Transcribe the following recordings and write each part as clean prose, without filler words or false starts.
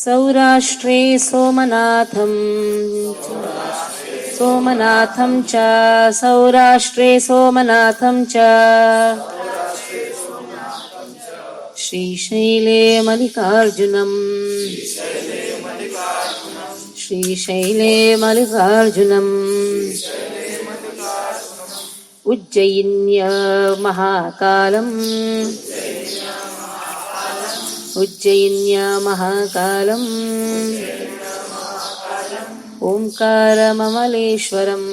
सौराष्ट्रे सोमनाथं च सौराष्ट्रे सोमनाथं च श्रीशैले मल्लिकार्जुनम् उज्जयिन्य महाकालम् ओंकारममलेश्वरम्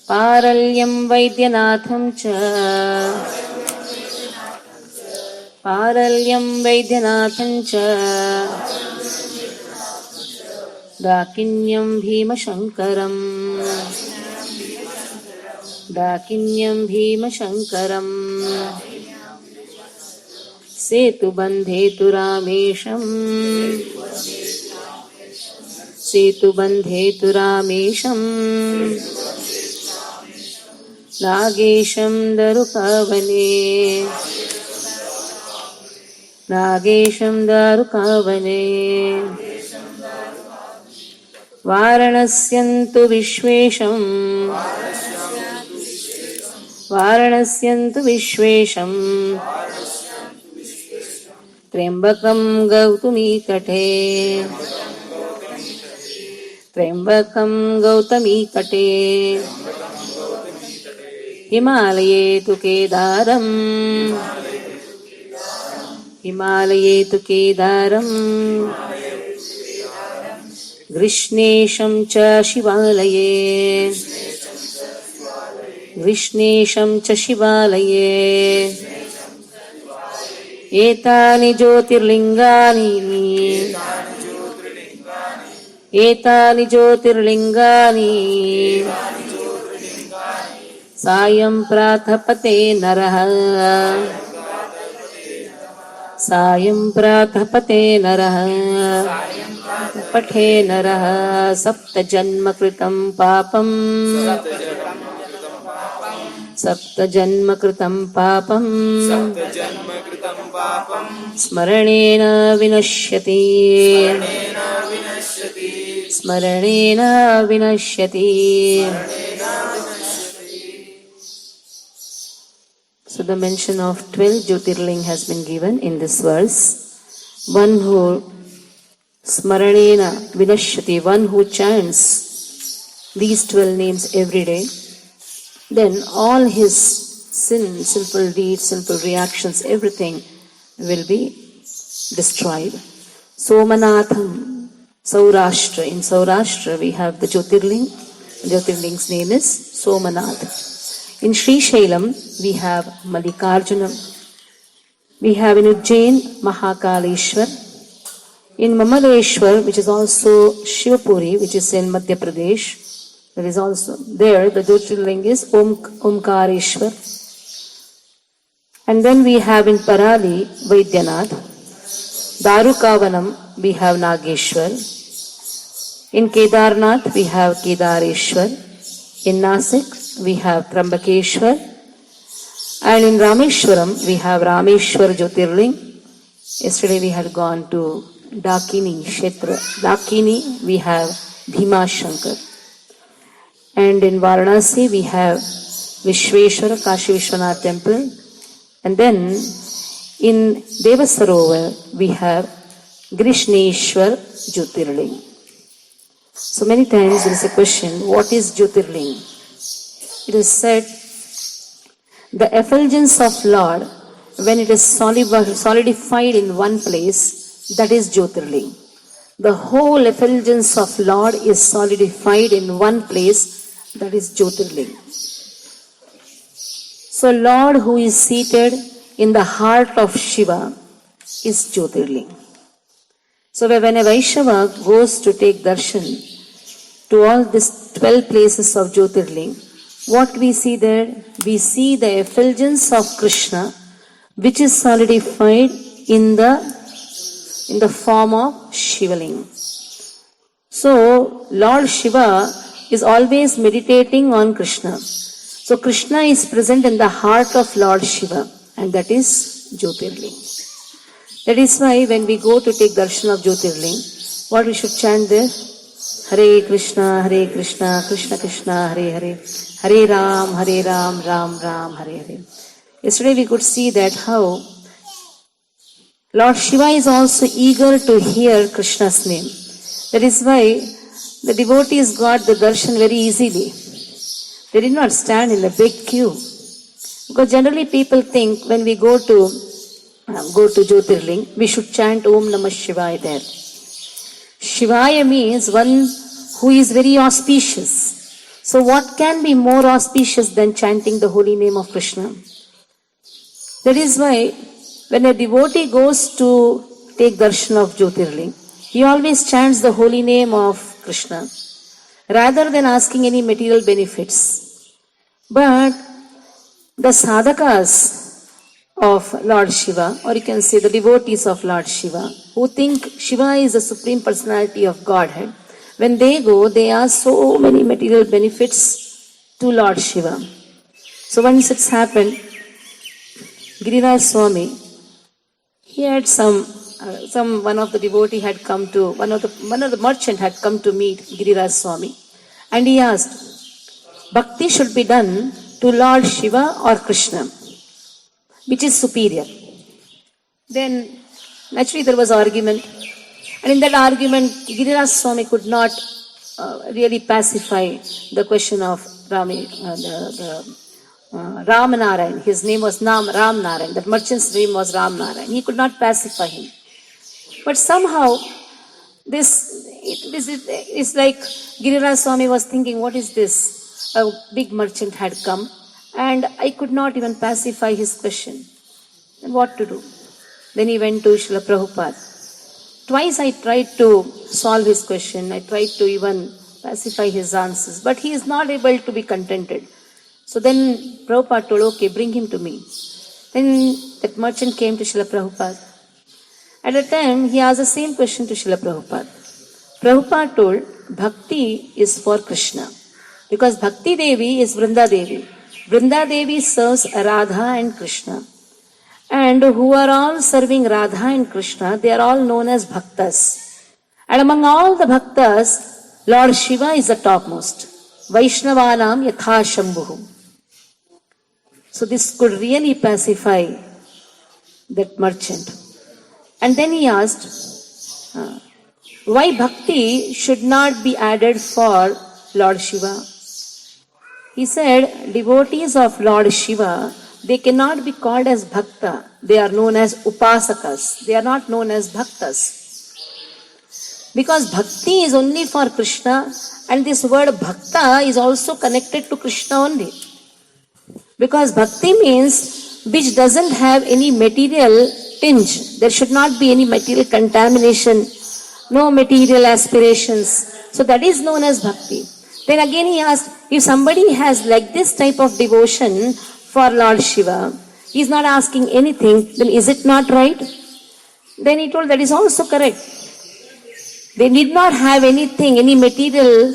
पारल्यं वैद्यनाथं च डाकिन्यं भीमशङ्करम् सेतुबन्धे तु रामेशम् नागेशं दारुकावने वारणस्यन्तु विश्वेशम् त्र्यम्बकं गौतमीतटे हिमालये तु केदारम् कृष्णेशं च शिवालये एतानि ज्योतिर्लिङ्गानि सायं प्रातपते नरः पठे नरः सप्तजन्म कृतं पापं स्मरणेन विनश्यति So the mention of 12 Jyotirling has been given in this verse. One who Smaranena Vinashyati, one who chants these 12 names every day, then all his sinful deeds, sinful reactions, everything will be destroyed. Somanatham, Saurashtra. In Saurashtra we have the Jyotirling. The Jyotirling's name is Somanath. In Srishailam we have Mallikarjunam. We have in Ujjain Mahakaleshwar. In Mamaleshwar, which is also Shivapuri, which is in Madhya Pradesh, there is also there the Jyotirling is Omkareshwar. And then we have in Parali Vaidyanath. Darukavanam we have Nageshwar. In Kedarnath we have Kedareshwar. In Nasik we have Trambakeshwar. And in Rameshwaram we have Rameshwar Jyotirling. Yesterday we had gone to Dakini Kshetra. Dakini we have Bhima Shankar. And in Varanasi we have Vishweshwara Kashi Vishwanath temple. And then in Devasarovar we have Grishneshwar Jyotirling. So many times there is a question, what is Jyotirling? It is said, the effulgence of Lord, when it is solidified in one place, that is Jyotirling. The whole effulgence of Lord is solidified in one place, that is Jyotirling. So Lord who is seated in the heart of Shiva is Jyotirling. So when a Vaishnava goes to take darshan to all these 12 places of Jyotirling, what we see there? We see the effulgence of Krishna, which is solidified in the form of Shivaling. So Lord Shiva is always meditating on Krishna. So Krishna is present in the heart of Lord Shiva, and that is Jyotirling. That is why when we go to take darshan of Jyotirling, what we should chant there? Hare Krishna, Krishna Krishna, Hare Hare, Hare Ram, Ram Ram, Hare Hare. Yesterday we could see that how Lord Shiva is also eager to hear Krishna's name. That is why the devotees got the darshan very easily. They did not stand in a big queue. Because generally people think when we go to Jyotirling, we should chant Om Namah Shivaya there. Shivaya means one who is very auspicious. So what can be more auspicious than chanting the holy name of Krishna? That is why when a devotee goes to take darshan of Jyotirling, he always chants the holy name of Krishna rather than asking any material benefits. But the sadhakas of Lord Shiva, or you can say the devotees of Lord Shiva, who think Shiva is the Supreme Personality of Godhead, when they go, they ask so many material benefits to Lord Shiva. So once it's happened, Giriraj Swami, he had one of the devotee had come to, one of the merchant had come to meet Giriraj Swami, and he asked, Bhakti should be done to Lord Shiva or Krishna, which is superior. Then naturally there was argument, and in that argument Giriraj Swami could not really pacify the question of Ramanarayan. His name was Ram Narayan. That merchant's name was Ram Narayan. He could not pacify him. But somehow it's like Giriraj Swami was thinking, what is this? A big merchant had come and I could not even pacify his question. And what to do? Then he went to Srila Prabhupada. Twice I tried to solve his question. I tried to even pacify his answers. But he is not able to be contented. So then Prabhupada told, okay, bring him to me. Then that merchant came to Srila Prabhupada. At that time, he asked the same question to Srila Prabhupada. Prabhupada told, Bhakti is for Krishna. Because Bhakti Devi is Vrinda Devi. Vrinda Devi serves Radha and Krishna. And who are all serving Radha and Krishna, they are all known as Bhaktas. And among all the Bhaktas, Lord Shiva is the topmost. Vaishnavanam Yatha Shambhuhu. So this could really pacify that merchant. And then he asked, why bhakti should not be added for Lord Shiva? He said, devotees of Lord Shiva, they cannot be called as bhakta. They are known as upasakas. They are not known as bhaktas. Because bhakti is only for Krishna, and this word bhakta is also connected to Krishna only. Because bhakti means which doesn't have any material tinge. There should not be any material contamination, no material aspirations. So that is known as bhakti. Then again he asked, if somebody has like this type of devotion for Lord Shiva, he is not asking anything, then is it not right? Then he told that is also correct. They need not have anything, any material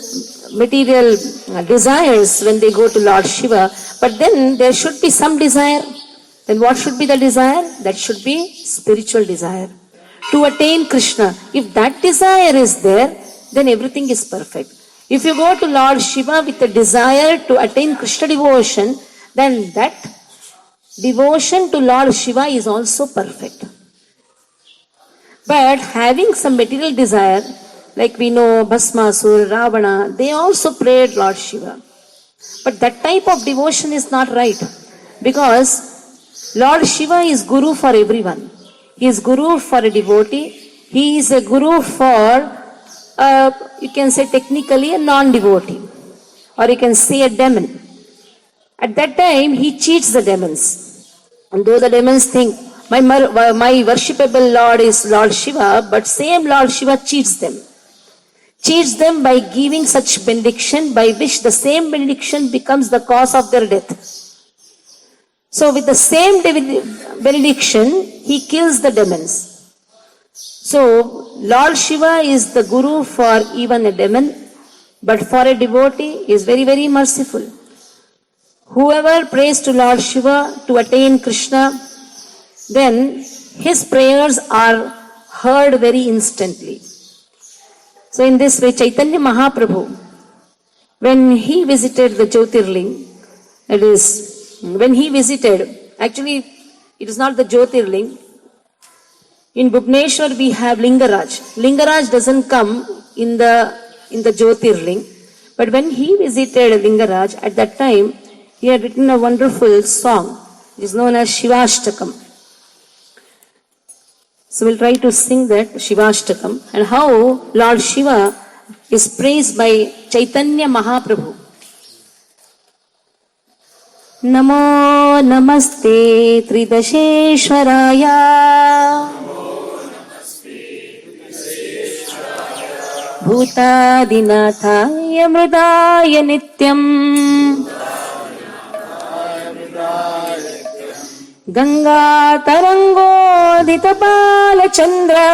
desires when they go to Lord Shiva, but then there should be some desire. Then what should be the desire? That should be spiritual desire. To attain Krishna. If that desire is there, then everything is perfect. If you go to Lord Shiva with a desire to attain Krishna devotion, then that devotion to Lord Shiva is also perfect. But having some material desire, like we know Bhasmasur, Ravana, they also prayed Lord Shiva. But that type of devotion is not right. Because Lord Shiva is Guru for everyone. He is Guru for a devotee. He is a Guru for, you can say technically a non-devotee. Or you can say a demon. At that time, he cheats the demons. And though the demons think, my worshipable Lord is Lord Shiva, but same Lord Shiva cheats them. Cheats them by giving such benediction by which the same benediction becomes the cause of their death. So with the same benediction, he kills the demons. So Lord Shiva is the Guru for even a demon, but for a devotee, he is very, very merciful. Whoever prays to Lord Shiva to attain Krishna, then his prayers are heard very instantly. So in this way, Chaitanya Mahaprabhu, when he visited the Jyotirling, it is, when he visited, actually it is not the Jyotirling. In Bhubaneswar we have Lingaraj. Lingaraj doesn't come in the Jyotirling. But when he visited Lingaraj, at that time, he had written a wonderful song. It is known as Shivashtakam. So we'll try to sing that Shivashtakam and how Lord Shiva is praised by Chaitanya Mahaprabhu. Namo namaste Tridasheshwaraya Bhutadinathaya Mridaya Nityam Ganga Tarangodita Balachandra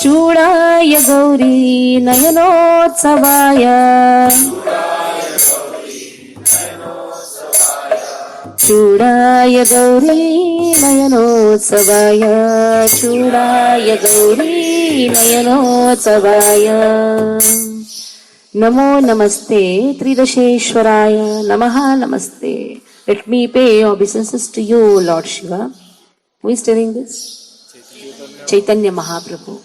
Chudaya Gauri Nayanotsavaya Chudaya Gauri Nayanotsavaya Chudaya Gauri Nayanotsavaya Namo Namaste Tridasheshwaraya Namaha Namaste. Let me pay obeisances to you, Lord Shiva. Who is telling this? Chaitanya Mahaprabhu.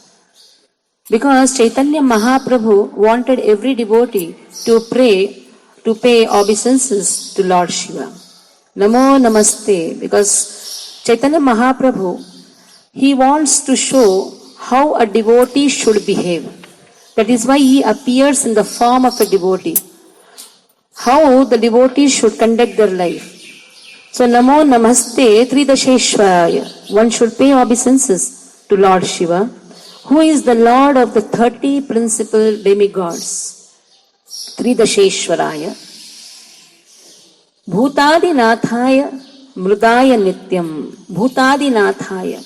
Because Chaitanya Mahaprabhu wanted every devotee to pray, to pay obeisances to Lord Shiva. Namo Namaste. Because Chaitanya Mahaprabhu, he wants to show how a devotee should behave. That is why he appears in the form of a devotee. How the devotees should conduct their life. So Namo Namaste Tridasheshwaraya. One should pay obeisances to Lord Shiva, who is the Lord of the 30 principal demigods. Tridasheshwaraya. Bhutadinathaya Mridaya Nityam. Bhutadinathaya.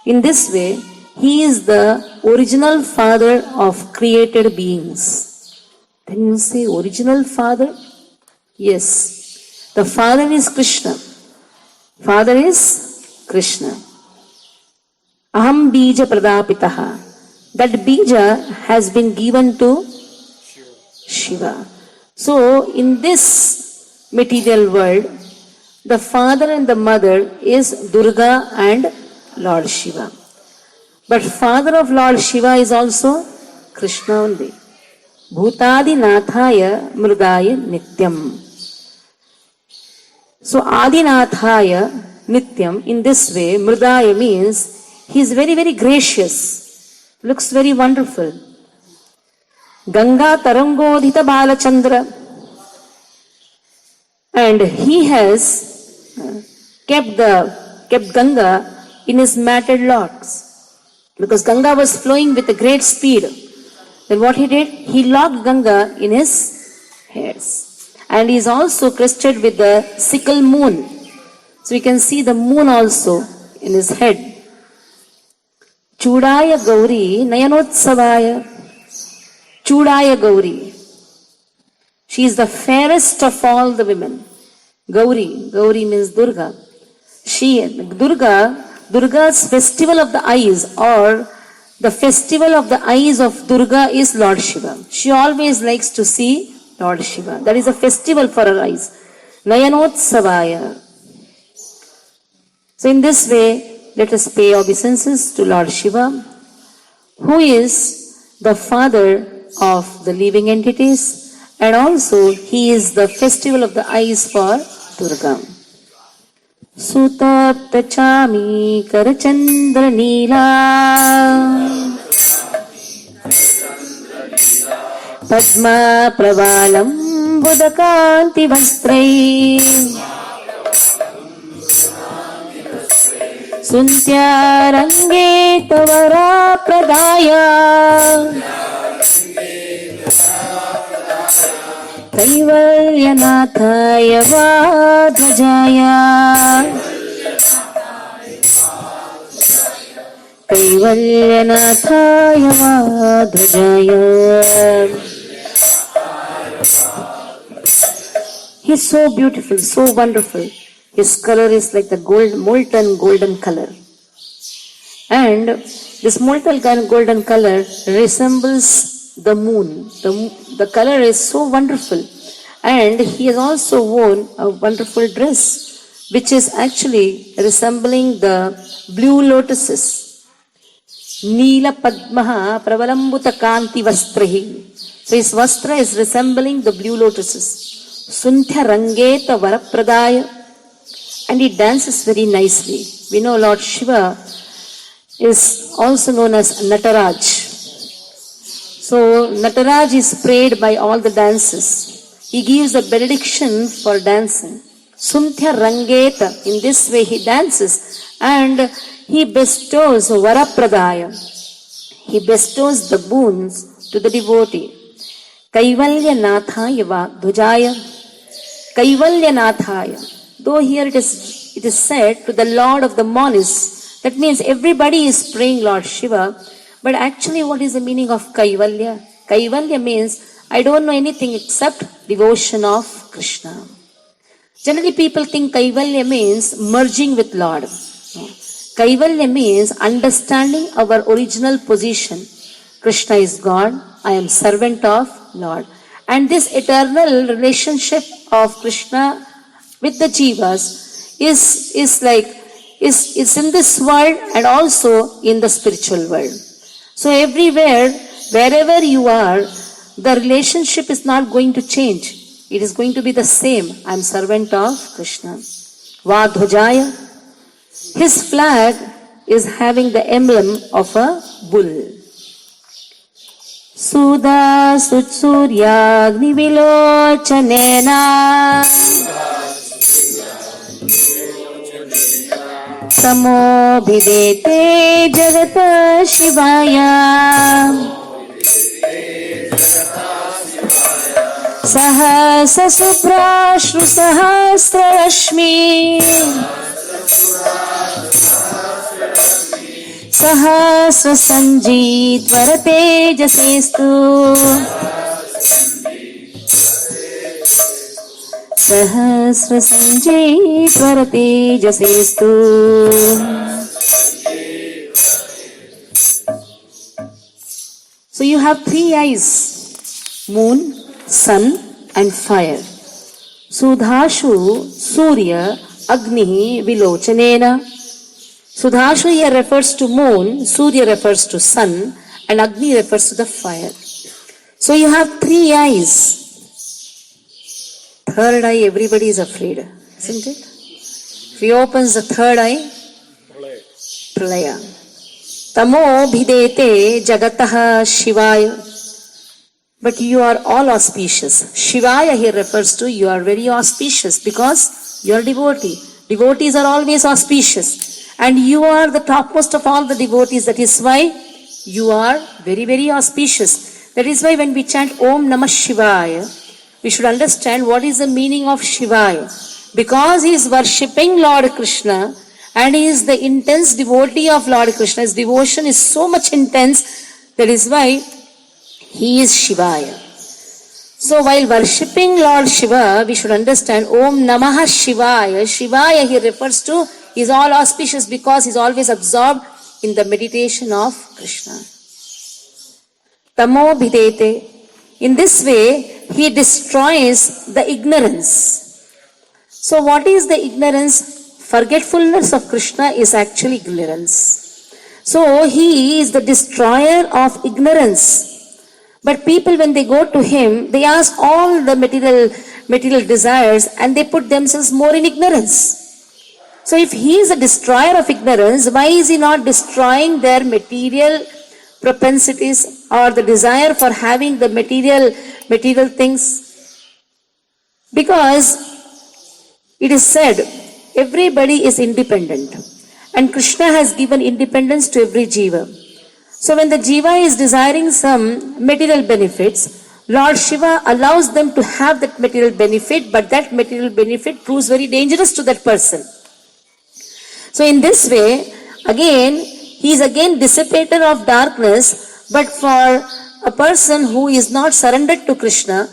In this way, he is the original father of created beings. Then you say, original father? Yes. The father is Krishna. Father is Krishna. Aham bija pradapitaha. That bija has been given to Shiva. So, in this material world, the father and the mother is Durga and Lord Shiva. But father of Lord Shiva is also Krishna only. Bhutadinathaya Mridaya Nityam. So Adinathaya Nityam, in this way, Mridaya means he is very, very gracious. Looks very wonderful. Ganga Tarangodhita Balachandra. And he has kept Ganga in his matted locks. Because Ganga was flowing with a great speed. Then what he did? He locked Ganga in his hairs. And he is also crested with the sickle moon. So you can see the moon also in his head. Chudaya Gauri Nayanotsavaya. Chudaya Gauri. She is the fairest of all the women. Gauri means Durga. Durga's festival of the eyes, or the festival of the eyes of Durga, is Lord Shiva. She always likes to see Lord Shiva. That is a festival for her eyes. Nayanotsavaya. So in this way, let us pay obeisances to Lord Shiva, who is the father of the living entities, and also he is the festival of the eyes for Durga. Sutaptachami Karachandra Neela Padma Pravalam Budakanti Vastrai Suntya Range Tavara Pradaya Kaivalyanathaya Vadhajaya Kaivalyanathaya Vadhajaya He is so beautiful, so wonderful. His color is like the molten golden color. And this molten golden color resembles the moon. The color is so wonderful. And he has also worn a wonderful dress, which is actually resembling the blue lotuses. Neela Padmaha Pravalambuta Kanti Vastrahi. So his vastra is resembling the blue lotuses. Sunthya Rangeta Varapradaya. And he dances very nicely. We know Lord Shiva is also known as Nataraj. So Nataraj is praised by all the dances. He gives the benediction for dancing. Sunthya Rangeta. In this way he dances and he bestows Varapradaya. He bestows the boons to the devotee. Kaivalya Nathaya va Dhujaya. Kaivalya Nathaya. Though here it is said to the Lord of the Monis, that means everybody is praying Lord Shiva, but actually what is the meaning of Kaivalya? Kaivalya means I don't know anything except devotion of Krishna. Generally people think Kaivalya means merging with Lord. Kaivalya means understanding our original position. Krishna is God, I am servant of Lord. And this eternal relationship of Krishna with the jivas is in this world and also in the spiritual world. So everywhere, wherever you are, the relationship is not going to change. It is going to be the same. I am servant of Krishna. Vadhujaya. His flag is having the emblem of a bull. Sudha Sutsuryagni Vilochanena Samobhidete Jagata Shivaya Sahasa Suprashru Sahasra Rashmi Sahasra Sanjit Varatejasestu Sahasra Sanjit Varatejasestu. So you have three eyes, moon, sun and fire. Sudhashu Surya Agni Vilochanena. Sudhashu here refers to moon, Surya refers to sun and Agni refers to the fire. So you have three eyes. Third eye, everybody is afraid, isn't it? If he opens the third eye, Pralaya. Tamo bhidete jagataha Shivaya. But you are all auspicious. Shivaya here refers to you are very auspicious because you are devotee. Devotees are always auspicious. And you are the topmost of all the devotees. That is why you are very, very auspicious. That is why when we chant Om Namah Shivaya, we should understand what is the meaning of Shivaya. Because he is worshipping Lord Krishna and he is the intense devotee of Lord Krishna. His devotion is so much intense. That is why he is Shivaya. So while worshipping Lord Shiva, we should understand Om Namah Shivaya. Shivaya he refers to, he is all auspicious because he is always absorbed in the meditation of Krishna. Tamo bhidete. In this way, he destroys the ignorance. So what is the ignorance? Forgetfulness of Krishna is actually ignorance. So he is the destroyer of ignorance. But people, when they go to him, they ask all the material desires and they put themselves more in ignorance. So if he is a destroyer of ignorance, why is he not destroying their material propensities or the desire for having the material things? Because it is said, everybody is independent. And Krishna has given independence to every jiva. So when the jiva is desiring some material benefits, Lord Shiva allows them to have that material benefit, but that material benefit proves very dangerous to that person. So in this way, again, he is again dissipator of darkness, but for a person who is not surrendered to Krishna,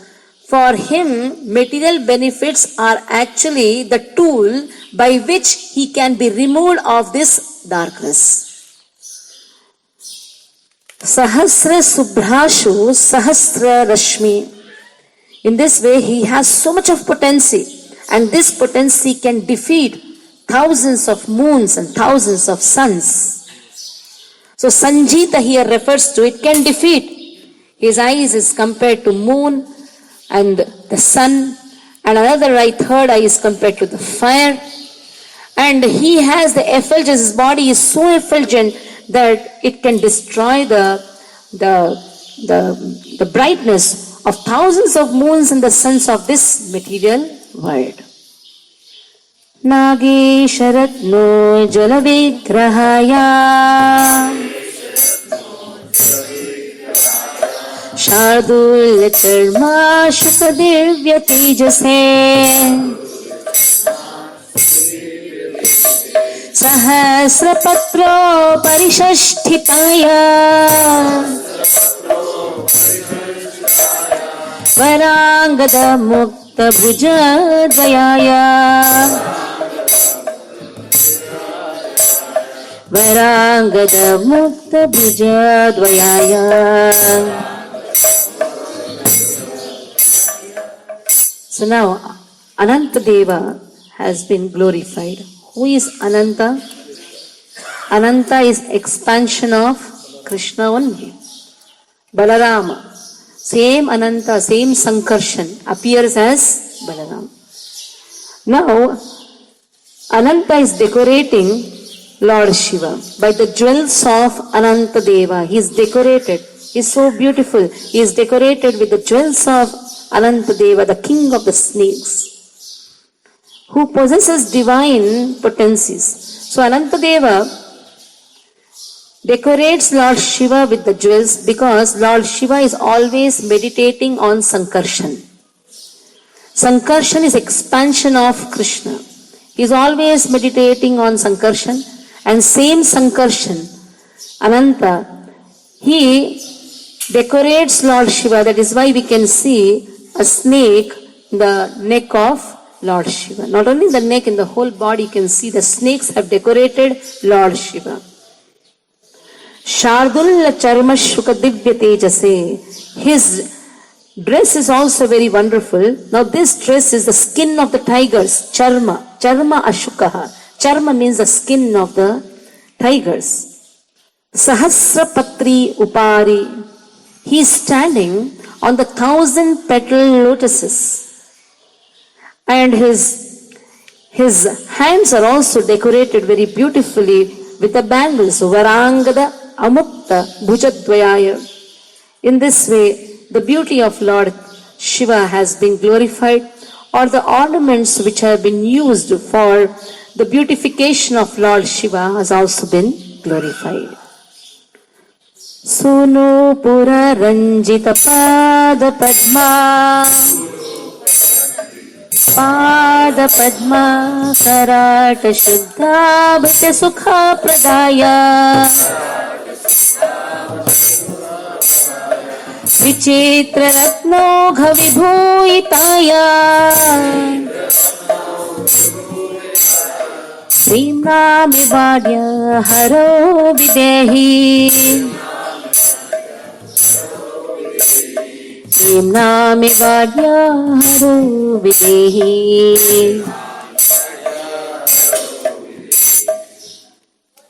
For him, material benefits are actually the tool by which he can be removed of this darkness. Sahasra Subhrashu Sahasra Rashmi. In this way, he has so much of potency, and this potency can defeat thousands of moons and thousands of suns. So Sanjita here refers to it can defeat. His eyes is compared to moon and the sun, and another third eye is compared to the fire. And he has the effulgence, his body is so effulgent that it can destroy the brightness of thousands of moons and the suns of this material world. Nagesharatno Jalavigrahaya Shardul Charma Shukadivya Tejase Sahasrapatro Parishasthitaya Varangada Mukta Bhuja Dvayaya Varangada Mukta Bhuja Dvayaya. So now Anantadeva has been glorified. Who is Ananta? Ananta is expansion of Krishna only. Balarama, same Ananta, same Sankarshan appears as Balaram. Now, Ananta is decorating Lord Shiva by the jewels of Anantadeva. He is decorated. He is so beautiful. He is decorated with the jewels of Anantadeva, the king of the snakes, who possesses divine potencies. So Anantadeva decorates Lord Shiva with the jewels because Lord Shiva is always meditating on Sankarshan. Sankarshan is expansion of Krishna. He is always meditating on Sankarshan, and same Sankarshan, Ananta, he decorates Lord Shiva. That is why we can see a snake in the neck of Lord Shiva. Not only the neck, in the whole body you can see the snakes have decorated Lord Shiva. Shardul Charma Shuka Divya Tejase. His dress is also very wonderful. Now this dress is the skin of the tigers. Charma. Charma Ashukaha. Charma means the skin of the tigers. Sahasra Patri Upari. He is standing on the 1,000 petal lotuses. And his hands are also decorated very beautifully with the bangles. Varangada Amukta Bhujadvayaya. In this way, the beauty of Lord Shiva has been glorified, or the ornaments which have been used for the beautification of Lord Shiva has also been glorified. Sunu Pura Ranjita Pada Padma Pada Padma Karata Shuddha Bhata Sukha Pradaya Vichitra Ratnogha Vibhuitaya Srimnami Vadya Haro Videhi Srimnami Vadya Haro Videhi.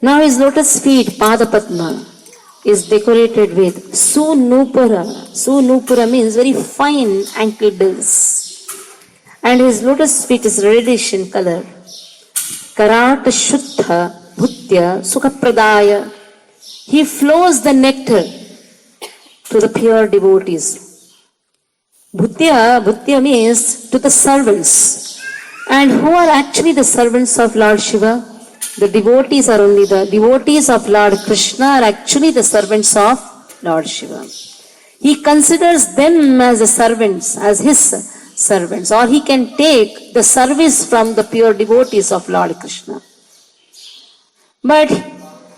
Now his lotus feet, Padapadma, is decorated with Sunupura. Sunupura means very fine ankle bills. And his lotus feet is reddish in color. Karata Shuddha Bhutya Sukhapradaya. He flows the nectar to the pure devotees. Bhutya means to the servants. And who are actually the servants of Lord Shiva? The devotees are only the devotees of Lord Krishna are actually the servants of Lord Shiva. He considers them as the servants, as his servants, or he can take the service from the pure devotees of Lord Krishna. But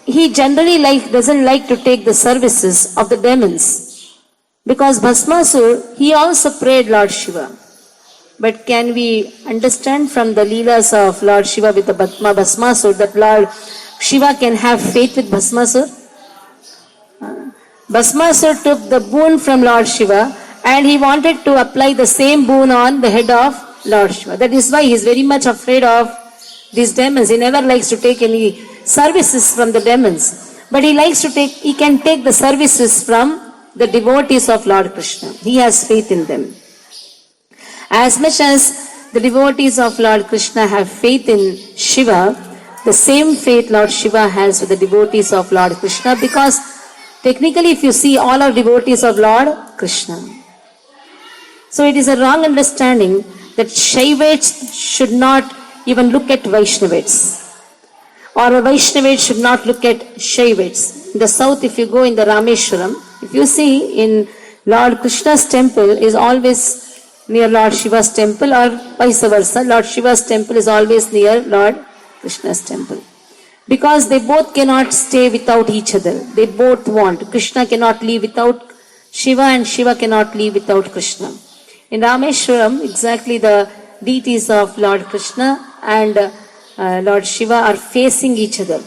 he generally doesn't like to take the services of the demons. Because Bhasmasur, he also prayed Lord Shiva. But can we understand from the Leelas of Lord Shiva with the Bhasmasur that Lord Shiva can have faith with Bhasmasur? Bhasmasur took the boon from Lord Shiva and he wanted to apply the same boon on the head of Lord Shiva. That is why he is very much afraid of these demons. He never likes to take any services from the demons. But he can take the services from the devotees of Lord Krishna. He has faith in them. As much as the devotees of Lord Krishna have faith in Shiva, the same faith Lord Shiva has with the devotees of Lord Krishna, because technically if you see, all are devotees of Lord Krishna. So it is a wrong understanding that Shaivites should not even look at Vaishnavits, or a Vaishnavite should not look at Shaivites. In the south, if you go in the Rameshwaram, if you see in Lord Krishna's temple is always near Lord Shiva's temple, or vice versa. Lord Shiva's temple is always near Lord Krishna's temple. Because they both cannot stay without each other. They both want. Krishna cannot live without Shiva and Shiva cannot live without Krishna. In Rameshwaram, exactly the deities of Lord Krishna and Lord Shiva are facing each other.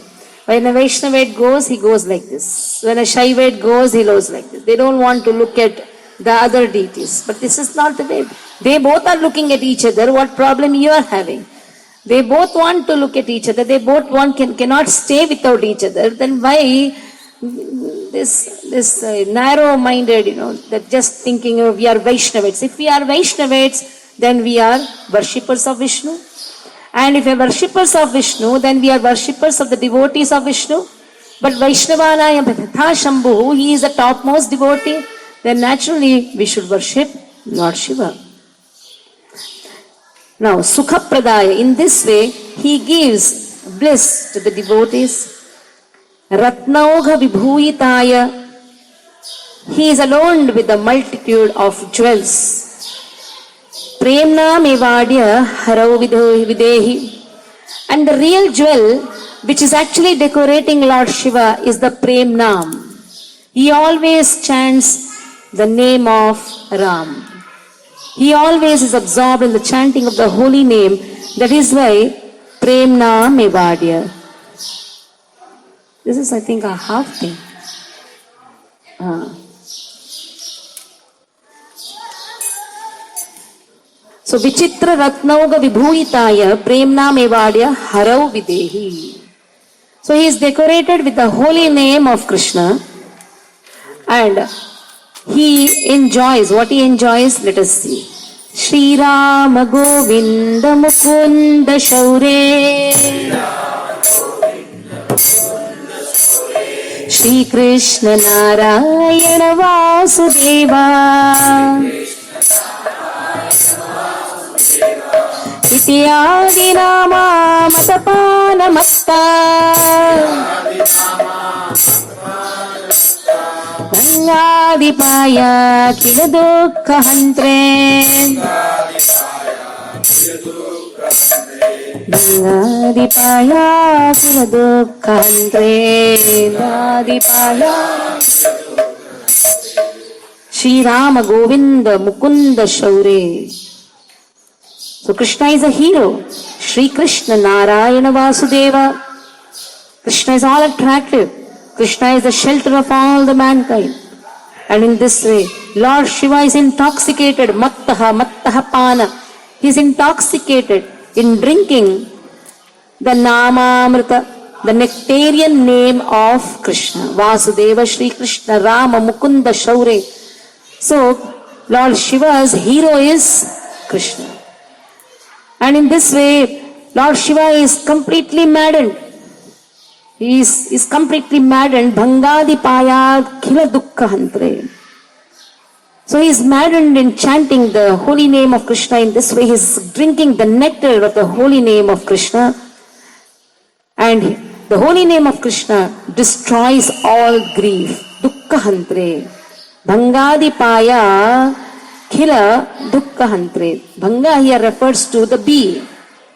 When a Vaishnavite goes, he goes like this. When a Shaivite goes, he goes like this. They don't want to look at the other deities. But this is not the way. They both are looking at each other. What problem you are having? They both want to look at each other. They both cannot stay without each other. Then why this narrow-minded, that just thinking we are Vaishnavites. If we are Vaishnavites, then we are worshippers of Vishnu. And if we are worshippers of Vishnu, then we are worshippers of the devotees of Vishnu. But Vaishnavanaya Bhatha Shambhu, he is the topmost devotee. Then naturally we should worship Lord Shiva. Now, Sukha Pradaya, in this way, he gives bliss to the devotees. Ratnaugha Vibhuyitaya, he is adorned with the multitude of jewels. Premna Mevadya Harau Videhi. And the real jewel, which is actually decorating Lord Shiva, is the Premnam. He always chants the name of Ram. He always is absorbed in the chanting of the holy name. That is why Premna Mevadya. This is, I think, a half thing. So Vichitra Ratnauga Vibhuyitaya Premna Mevadya Harau Videhi. So he is decorated with the holy name of Krishna, and he enjoys. What he enjoys? Let us see. Shri Rama Govinda Mukunda Shaure, Shri Krishna Narayana Vasudeva, Ityadi Nama Matapana Matta, Gangadipaya Kila Dukkha Hantre, Gangadipaya Kila Dukkha Hantre, Gangadipaya. Shri Rama Govinda Mukunda Shaure. So Krishna is a hero. Shri Krishna Narayana Vasudeva. Krishna is all attractive. Krishna is the shelter of all the mankind. And in this way, Lord Shiva is intoxicated. Mattaha Pana. He is intoxicated in drinking the Namamrita, the nectarian name of Krishna. Vasudeva Shri Krishna Rama Mukunda Shaure. So, Lord Shiva's hero is Krishna. And in this way, Lord Shiva is completely maddened. He is completely maddened. Bhangadipaya Khila Dukkha Hantre. So he is maddened in chanting the holy name of Krishna. In this way, he is drinking the nectar of the holy name of Krishna. And the holy name of Krishna destroys all grief. Dukkha Hantre. Bhangadipaya Khila Dukkha Hantre. Bhanga here refers to the bee,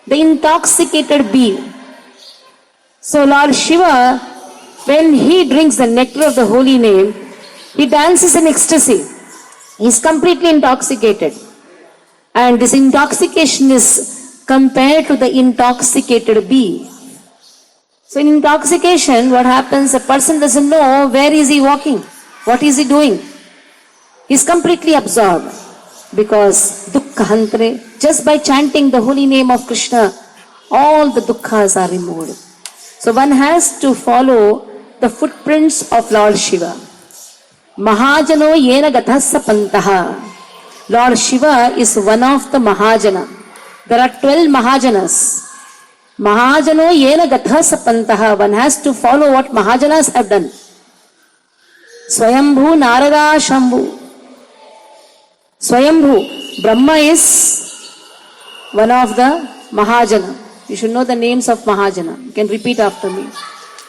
the intoxicated bee. So Lord Shiva, when he drinks the nectar of the holy name, he dances in ecstasy. He is completely intoxicated. And this intoxication is compared to the intoxicated bee. So in intoxication, what happens? A person doesn't know where is he walking, what is he doing. He is completely absorbed because dukkha hantre, just by chanting the holy name of Krishna, all the dukkhas are removed. So one has to follow the footprints of Lord Shiva. Mahajano yena gathassa pantaha. Lord Shiva is one of the Mahajana. There are 12 Mahajanas. Mahajano yena gathassa pantaha. One has to follow what Mahajanas have done. Swayambhu Narada Shambhu. Swayambhu, Brahma is one of the Mahajana. You should know the names of Mahajana. You can repeat after me.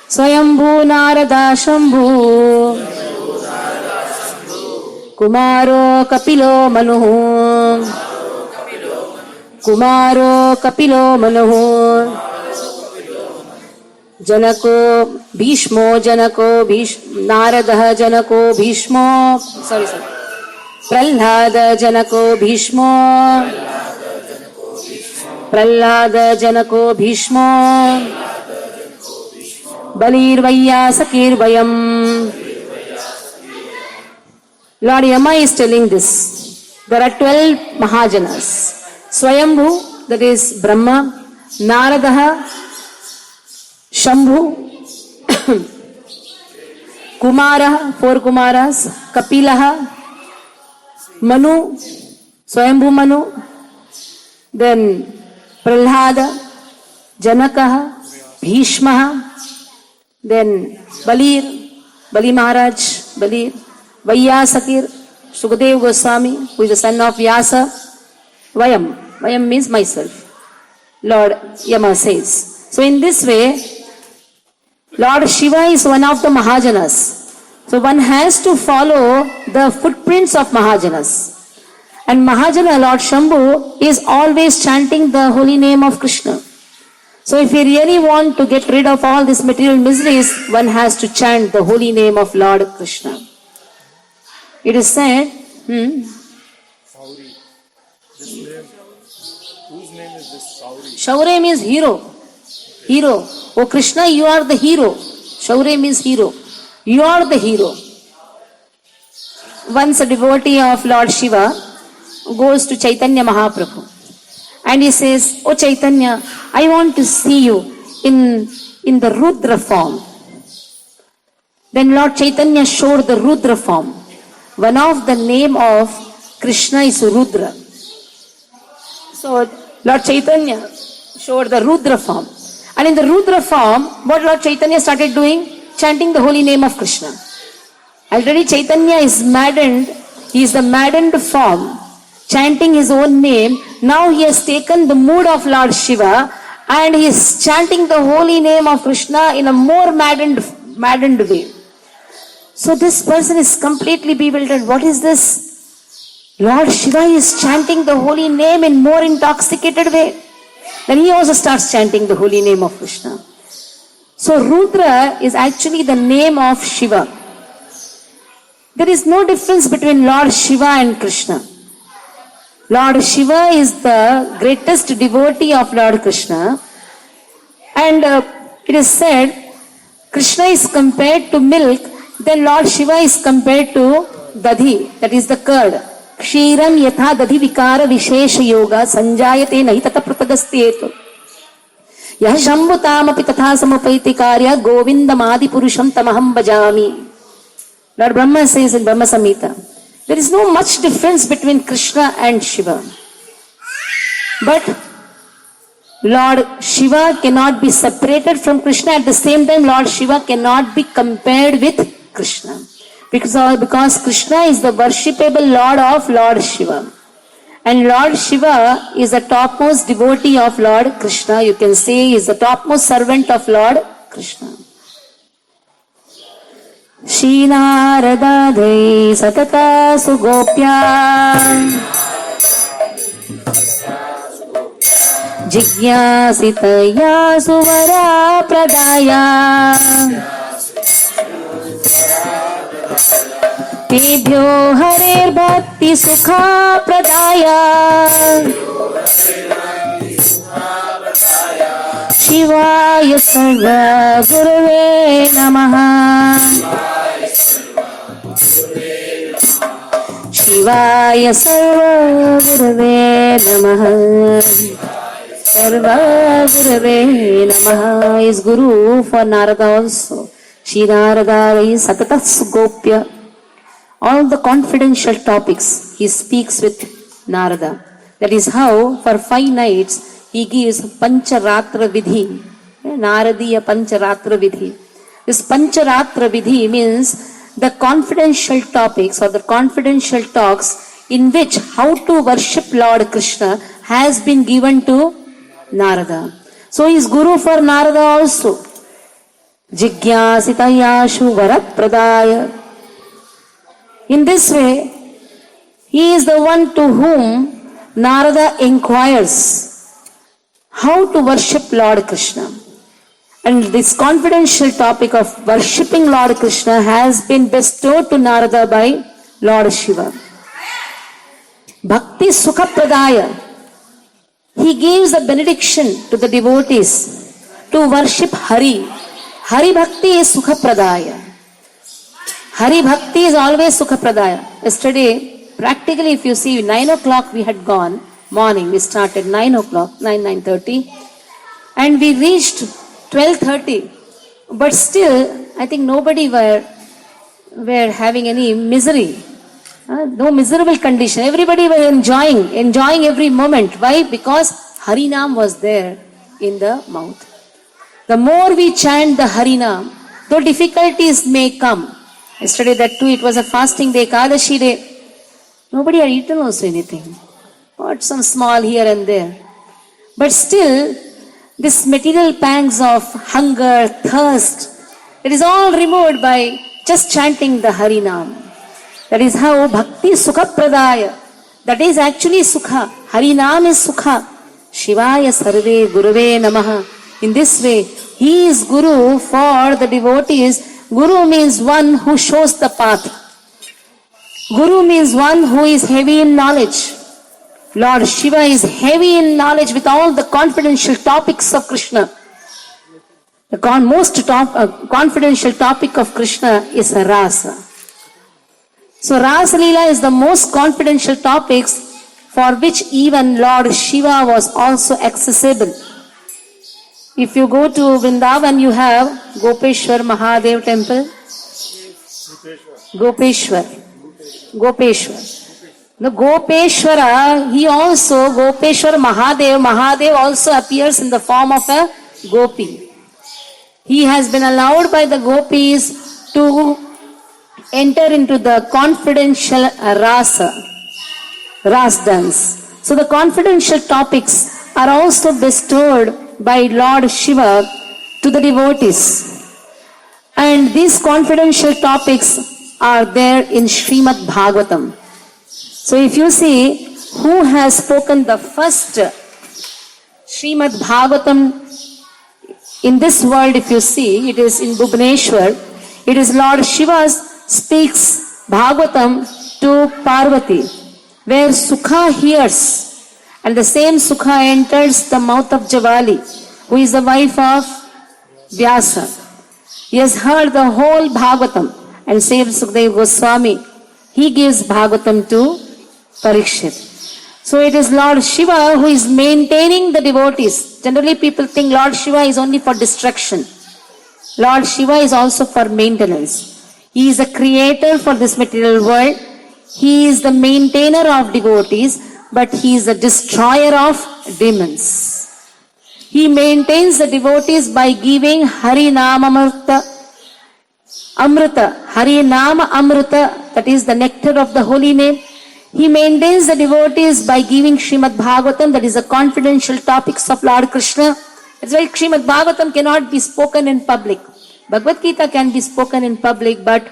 Swayambhu Narada Shambhu. Kumaro Kapilo Manuhu. Kumaro Kapilo Manuhu. Janako Bhishmo Janako Narada Janako Bhishmo. Sorry. Prahlada Janako Bhishmo. Prahlada Janako Bhishmo. Balir Vaiyasakir Vayam. Lord Yama is telling this. There are 12 Mahajanas. Swayambhu, that is Brahma. Naradaha, Shambhu. Kumaraha, 4 Kumaras. Kapilaha, Manu, Swayambhu Manu. Then Prahlada, Janakaha, Bhishmaha. Then Bali Maharaj, Balir. Vaiyasakir, Sukadeva Goswami, who is the son of Vyasa. Vayam means myself. Lord Yama says. So in this way, Lord Shiva is one of the Mahajanas. So one has to follow the footprints of Mahajanas. And Mahajana, Lord Shambhu, is always chanting the holy name of Krishna. So if we really want to get rid of all these material miseries, one has to chant the holy name of Lord Krishna. It is said, Sauri. This name, whose name is this Sauri? Shaure means hero. Hero. Oh Krishna, you are the hero. Shaure means hero. You are the hero. Once a devotee of Lord Shiva goes to Chaitanya Mahaprabhu and he says, Oh Chaitanya, I want to see you in the Rudra form. Then Lord Chaitanya showed the Rudra form. One of the name of Krishna is Rudra. So Lord Chaitanya showed the Rudra form. And in the Rudra form, what Lord Chaitanya started doing? Chanting the holy name of Krishna. Already Chaitanya is maddened. He is the maddened form, chanting his own name. Now he has taken the mood of Lord Shiva and he is chanting the holy name of Krishna in a more maddened way. So this person is completely bewildered. What is this? Lord Shiva is chanting the holy name in more intoxicated way. Then he also starts chanting the holy name of Krishna. So Rudra is actually the name of Shiva. There is no difference between Lord Shiva and Krishna. Lord Shiva is the greatest devotee of Lord Krishna. And it is said, Krishna is compared to milk. Then Lord Shiva is compared to dadhi, that is the curd. Kshiram yatha dadhi vikara vishesha yoga sanjayate nahi tata pratagastyeto. Yah shambhutam api tatha samapaiti karya govindam adi purusham tamaham bhajami. Lord Brahma says in Brahma Samhita, there is no much difference between Krishna and Shiva. But Lord Shiva cannot be separated from Krishna. At the same time, Lord Shiva cannot be compared with Krishna. Because Krishna is the worshipable Lord of Lord Shiva. And Lord Shiva is the topmost devotee of Lord Krishna. You can say he is the topmost servant of Lord Krishna. Shri Narada Dai Satata Sugopya Jigyasitaya Suvara Pradaya तेभ्यो हरेर्भक्ति सुखा प्रदाय शिवाय सर्व गुरुवे नमः शिवाय सर्व गुरुवे नमः सर्व गुरुवे नमः is Guru for Narada also. Shri Narada is Satatas Gopya. All the confidential topics he speaks with Narada. That is how for 5 nights he gives Pancharatra Vidhi. Naradiya Pancharatra Vidhi. This Pancharatra Vidhi means the confidential topics or the confidential talks in which how to worship Lord Krishna has been given to Narada. So he is Guru for Narada also. Jigyasitayashu Varapradaya. In this way, he is the one to whom Narada inquires how to worship Lord Krishna. And this confidential topic of worshipping Lord Krishna has been bestowed to Narada by Lord Shiva. Bhakti Sukha Pradaya. He gives a benediction to the devotees to worship Hari. Hari Bhakti is Sukha Pradaya. Hari Bhakti is always Sukha Pradaya. Yesterday, practically if you see, 9 o'clock we had gone, morning, we started 9 o'clock, 9:30, and we reached 12:30. But still, I think nobody were having any misery. No miserable condition. Everybody were enjoying every moment. Why? Because Harinam was there in the mouth. The more we chant the Harinam, though difficulties may come. Yesterday that too, it was a fasting day, Ekadashi day. Nobody had eaten also anything. Or some small here and there. But still, this material pangs of hunger, thirst, it is all removed by just chanting the Harinam. That is how Bhakti Sukha Pradaya. That is actually Sukha. Harinam is Sukha. Shivaya Sarve Guruve Namaha. In this way, he is Guru for the devotees. Guru means one who shows the path. Guru means one who is heavy in knowledge. Lord Shiva is heavy in knowledge with all the confidential topics of Krishna. The confidential topic of Krishna is Rasa. So Rasa Leela is the most confidential topics for which even Lord Shiva was also accessible. If you go to Vrindavan, you have Gopeshwar Mahadev temple. Gopeshwar. The Gopeshwara, Gopeshwar Mahadev also appears in the form of a gopi. He has been allowed by the gopis to enter into the confidential ras dance. So the confidential topics are also bestowed by Lord Shiva to the devotees. And these confidential topics are there in Srimad Bhagavatam. So if you see who has spoken the first Srimad Bhagavatam in this world, if you see, it is in Bhubaneswar. It is Lord Shiva speaks Bhagavatam to Parvati, where Sukha hears, and the same Sukha enters the mouth of Javali, who is the wife of Vyasa. He has heard the whole Bhagavatam, and says Sukadeva Goswami, he gives Bhagavatam to Parikshit. So it is Lord Shiva who is maintaining the devotees. Generally people think Lord Shiva is only for distraction. Lord Shiva is also for maintenance. He is a creator for this material world. He is the maintainer of devotees, but he is the destroyer of demons. He maintains the devotees by giving Harinama Amrita, Harinama Amrita, that is the nectar of the holy name. He maintains the devotees by giving Srimad Bhagavatam, that is the confidential topics of Lord Krishna. That's why Srimad Bhagavatam cannot be spoken in public. Bhagavad Gita can be spoken in public, but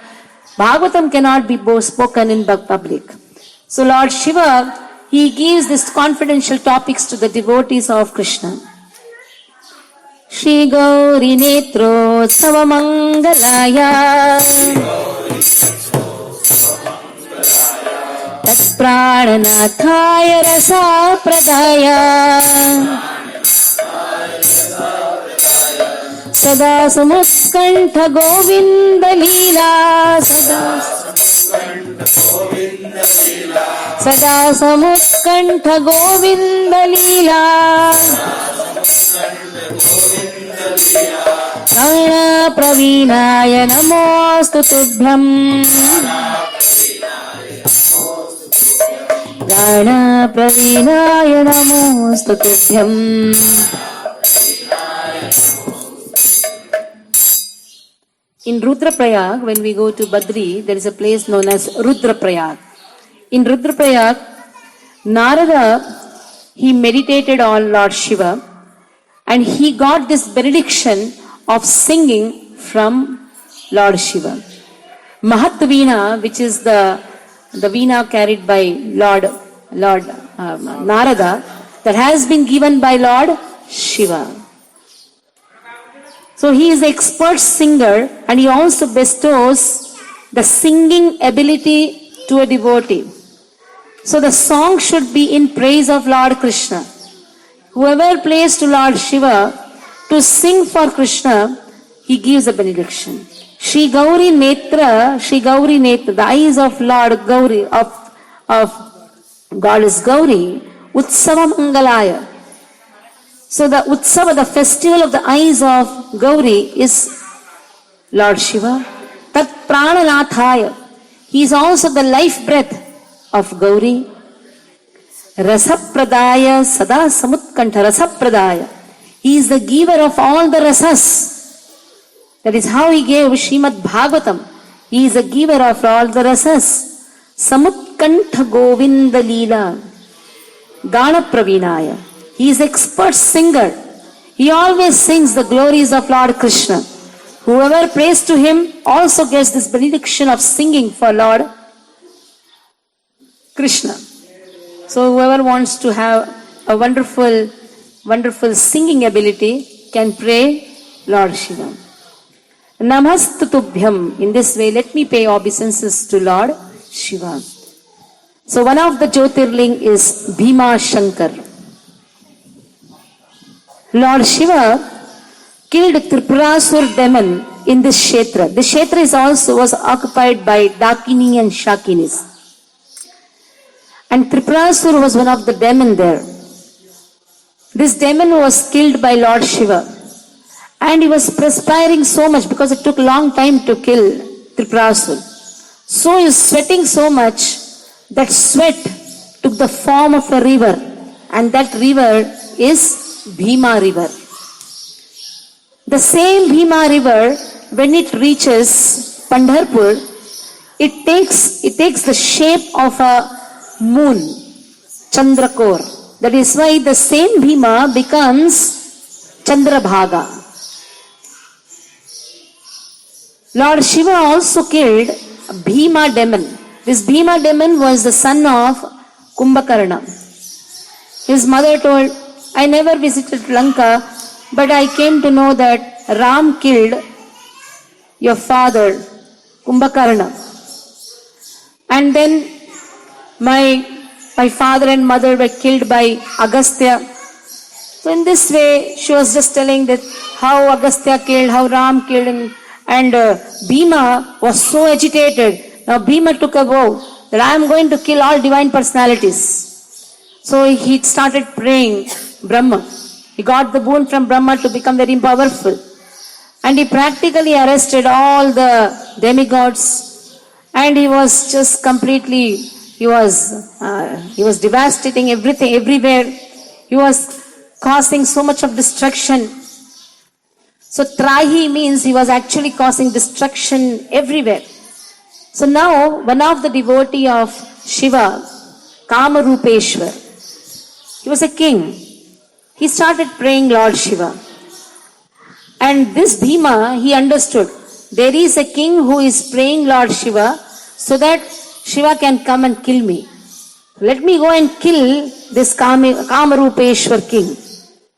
Bhagavatam cannot be spoken in public. So Lord Shiva, he gives these confidential topics to the devotees of Krishna. Shri Gauri Netro Savamangalaya तत्प्राणनाथाय रसाप्रदाय सदा समुत्कण्ठ गोविन्द लीला सदा समुत्कण्ठ गोविन्द लीला प्रवीणाय नमोऽस्तु तुभ्यं प्रवीणाय नमोऽस्तु तुभ्यं In Rudraprayag, when we go to Badri, there is a place known as Rudraprayag. In Rudraprayag, Narada, he meditated on Lord Shiva and he got this benediction of singing from Lord Shiva. Mahatveena, which is the veena carried by Lord Narada, that has been given by Lord Shiva. So he is an expert singer and he also bestows the singing ability to a devotee. So the song should be in praise of Lord Krishna. Whoever prays to Lord Shiva to sing for Krishna, he gives a benediction. Shri Gauri Netra, the eyes of Lord Gauri, of Goddess Gauri, Utsava Mangalaya. So the Utsava, the festival of the eyes of Gauri is Lord Shiva. Tat Prananathaya. He is also the life breath of Gauri. Rasapradaya Sada Samutkantha Rasapradaya. He is the giver of all the rasas. That is how he gave Srimad Bhagavatam. He is the giver of all the rasas. Samutkantha Govinda Leela. Gana Pravinaya. He is expert singer. He always sings the glories of Lord Krishna. Whoever prays to him also gets this benediction of singing for Lord Krishna. So whoever wants to have a wonderful singing ability can pray Lord Shiva. Namastu Tubhyam. In this way, let me pay obeisances to Lord Shiva. So one of the Jyotirling is Bhima Shankar. Lord Shiva killed Tripurasur demon in this Kshetra. This Kshetra was occupied by Dakini and Shakinis. And Tripurasur was one of the demon there. This demon was killed by Lord Shiva. And he was perspiring so much because it took a long time to kill Tripurasur. So he was sweating so much that sweat took the form of a river. And that river is Bhima river. The same Bhima river, when it reaches Pandharpur, it takes the shape of a moon, Chandrakor. That is why the same Bhima becomes Chandrabhaga. Lord Shiva also killed Bhima demon. This Bhima demon was the son of Kumbhakarna. His mother told, I never visited Lanka, but I came to know that Ram killed your father, Kumbhakarna. And then my father and mother were killed by Agastya. So in this way, she was just telling that how Agastya killed, how Ram killed, and Bhima was so agitated. Now Bhima took a vow that I am going to kill all divine personalities. So he started praying Brahma. He got the boon from Brahma to become very powerful. And he practically arrested all the demigods. And he was just completely, he was devastating everything, everywhere. He was causing so much of destruction. So Trahi means he was actually causing destruction everywhere. So now one of the devotee of Shiva, Kamarupeshwar, he was a king. He started praying Lord Shiva. And this Bhima, he understood. There is a king who is praying Lord Shiva so that Shiva can come and kill me. Let me go and kill this Kamarupeshwar king.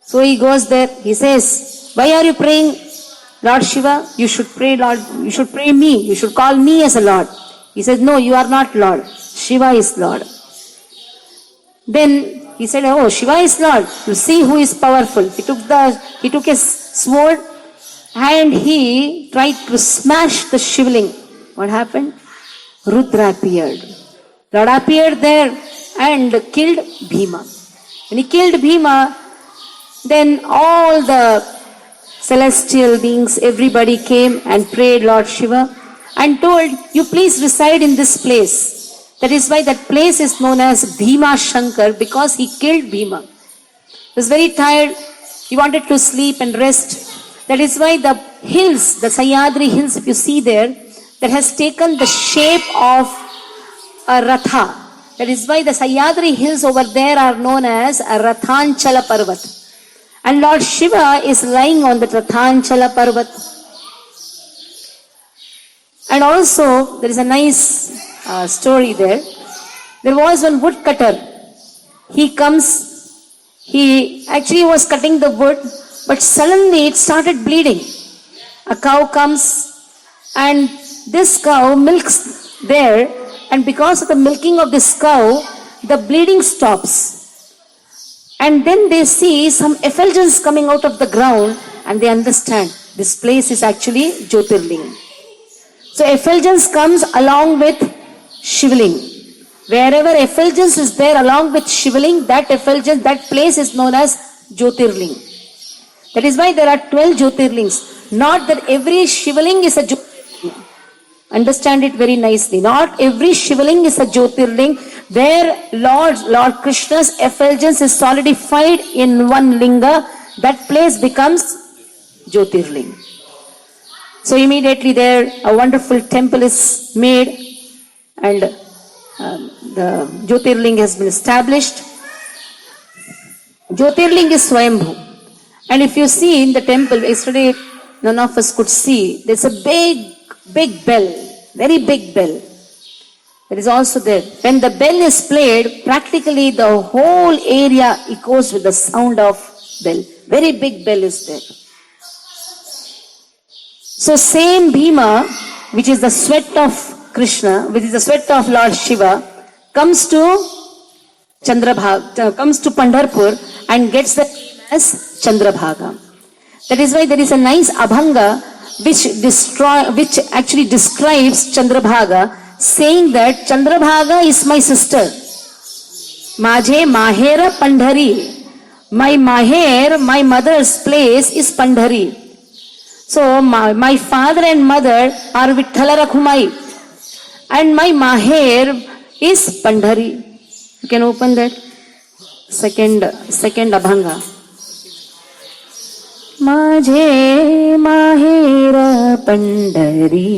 So he goes there. He says, why are you praying Lord Shiva? You should pray me. You should call me as a Lord. He says, no, you are not Lord. Shiva is Lord. Then he said, oh, Shiva is Lord. You see who is powerful. He took his sword and he tried to smash the Shivling. What happened? Rudra appeared. Lord appeared there and killed Bhima. When he killed Bhima, then all the celestial beings, everybody came and prayed Lord Shiva and told, you please reside in this place. That is why that place is known as Bhima Shankar, because he killed Bhima. He was very tired. He wanted to sleep and rest. That is why the hills, the Sahyadri hills, if you see there, that has taken the shape of a Ratha. That is why the Sahyadri hills over there are known as a Rathanchala Parvat. And Lord Shiva is lying on the Rathanchala Parvat. And also, there is a nice story there. There was one woodcutter. He comes, he actually was cutting the wood, but suddenly it started bleeding. A cow comes and this cow milks there, and because of the milking of this cow, the bleeding stops. And then they see some effulgence coming out of the ground and they understand this place is actually Jyotirling. So effulgence comes along with Shivling. Wherever effulgence is there along with Shivling, that effulgence, that place is known as Jyotirling. That is why there are 12 Jyotirlings. Not that every Shivling is a Jyotirling. Understand it very nicely. Not every Shivling is a Jyotirling. Where Lord Krishna's effulgence is solidified in one linga, that place becomes Jyotirling. So immediately there a wonderful temple is made and the Jyotirling has been established. Jyotirling is Swayambhu. And if you see in the temple, yesterday none of us could see, there's a big bell, very big bell. That is also there. When the bell is played, practically the whole area echoes with the sound of bell. Very big bell is there. So same Bhima, which is the sweat of Krishna, which is the sweat of Lord Shiva, comes to Chandrabhaga, comes to Pandharpur and gets the name as Chandrabhaga. That is why there is a nice Abhanga which actually describes Chandrabhaga, saying that Chandrabhaga is my sister. Majhe Mahera Pandhari. My Maher, my mother's place is Pandhari. So my father and mother are Vithala Rakhumai. And my Maher is Pandhari. You can open that. Second Abhanga. Majhe Mahera Pandhari.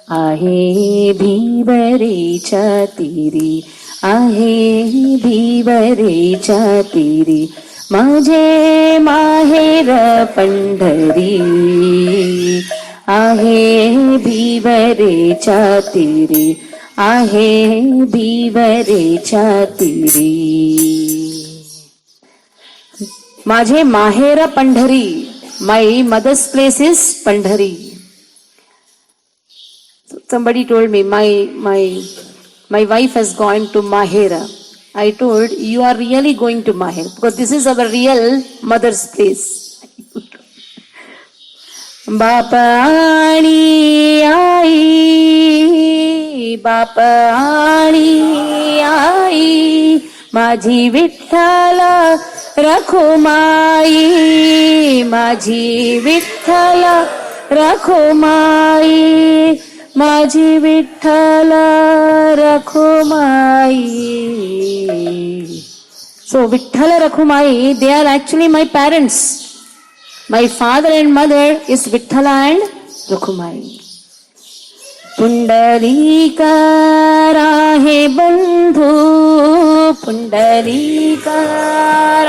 Ahe bhivare chatiri. Ahe bhivare chatiri. Majhe Mahera Pandhari. Ahe bhivare chatiri. Ahe bhivare chatiri. Majhe Mahera Pandhari. My mother's place is Pandhari. Somebody told me, my wife has gone to Mahera. I told, you are really going to Mahera, because this is our real mother's place. Bapani ai, Bapani ai, Majhi Vithala Rakhumai, Majhi Vithala Rakhumai, Majhi Vithala Rakhumai. So Vithala Rakhumai, they are actually my parents. My father and mother is Vithala and Rakhumai. Pundalika rahe bandhu, Pundalika